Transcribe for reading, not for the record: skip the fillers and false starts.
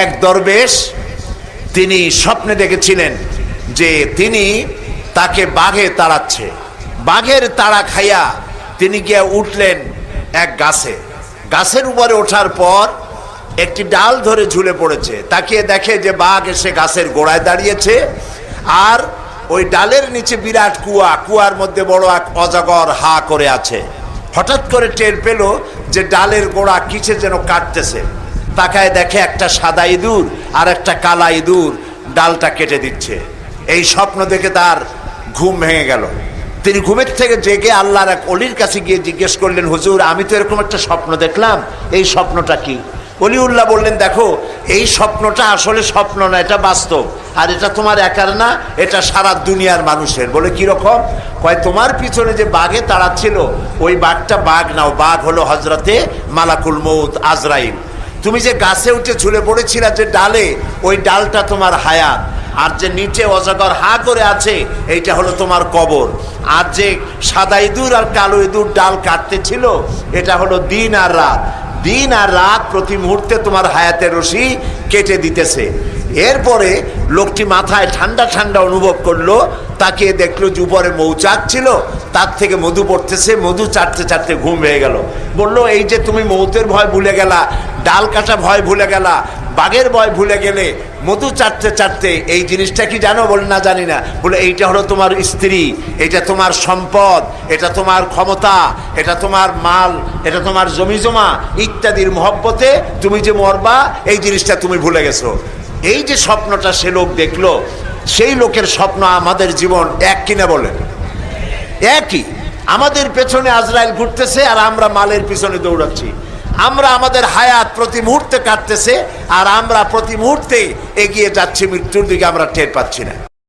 এক দরবেশ তিনি স্বপ্নে দেখেছিলেন যে তাকে বাঘে তাড়াচ্ছে। বাঘের তাড়া খাইয়া তিনি গিয়ে উঠলেন এক গাছের উপরে ওঠার পর একটি ডাল ধরে ঝুলে পড়েছে। তাকিয়ে দেখে যে বাঘ এসে গাছের গোড়ায় দাঁড়িয়েছে, আর ওই ডালের নিচে বিরাট কুয়ার মধ্যে বড় এক অজগর হা করে আছে। হঠাৎ করে টের পেল যে ডালের গোড়া কিসে যেন কাটতেছে। তাকায় দেখে একটা সাদা ইঁদুর আর একটা কালা ইঁদুর ডালটা কেটে দিচ্ছে। এই স্বপ্ন দেখে তার ঘুম ভেঙে গেল। তিনি ঘুমের থেকে জেগে আল্লাহর এক অলির কাছে গিয়ে জিজ্ঞেস করলেন, হুজুর আমি তো এরকম একটা স্বপ্ন দেখলাম, এই স্বপ্নটা কি? অলিউল্লাহ বললেন, দেখো এই স্বপ্নটা আসলে স্বপ্ন না, এটা বাস্তব। আর এটা তোমার একার না, এটা সারা দুনিয়ার মানুষের। বলে কিরকম? কয় তোমার পিছনে যে বাঘে তাড়াচ্ছিল ওই বাঘটা বাঘ নাও, বাঘ হলো হজরতে মালাকুল মউত আজরাইল। তুমি যে গাছে উঠে ঝুলে পড়েছিলা যে ডালে, ওই ডালটা তোমার হায়াত। আর যে নিচে অজগর হা করে আছে এইটা হলো তোমার কবর। আর যে সাদা ইঁদুর আর কালো ইঁদুর ডাল কাটতেছিল এটা হলো দিন আর রাত। দিন আর রাত প্রতি মুহূর্তে তোমার হায়াতের রশি কেটে দিতেছে। এরপরে লোকটি মাথায় ঠান্ডা ঠান্ডা অনুভব করলো, তাকে দেখলো যে উপরে মৌচাক ছিল, তার থেকে মধু পড়তেছে। মধু চাটতে চাটতে ঘুম হয়ে গেল। বলল, এই যে তুমি মৌতের ভয় ভুলে গেলা, ডাল কাটা ভয় ভুলে গেলা, বাঘের ভয় ভুলে গেলে, মধু চাটতে চাটতে এই জিনিসটা কি জানো? বলে না, জানি না। বলে এইটা হলো তোমার স্ত্রী, এটা তোমার সম্পদ, এটা তোমার ক্ষমতা, এটা তোমার মাল, এটা তোমার জমি জমা ইত্যাদির মহব্বতে তুমি যে মরবা এই জিনিসটা তুমি ভুলে গেছো। এই যে স্বপ্নটা সে লোক দেখলো, সেই লোকের স্বপ্ন আমাদের জীবন এক কিনা? বলে একই। আমাদের পেছনে আজরাইল ঘুরতেছে আর আমরা মালের পিছনে দৌড়াচ্ছি। আমরা আমাদের হায়াত প্রতি মুহূর্তে কাটতেছে আর আমরা প্রতি মুহূর্তে এগিয়ে যাচ্ছি মৃত্যুর দিকে, আমরা টের পাচ্ছি না।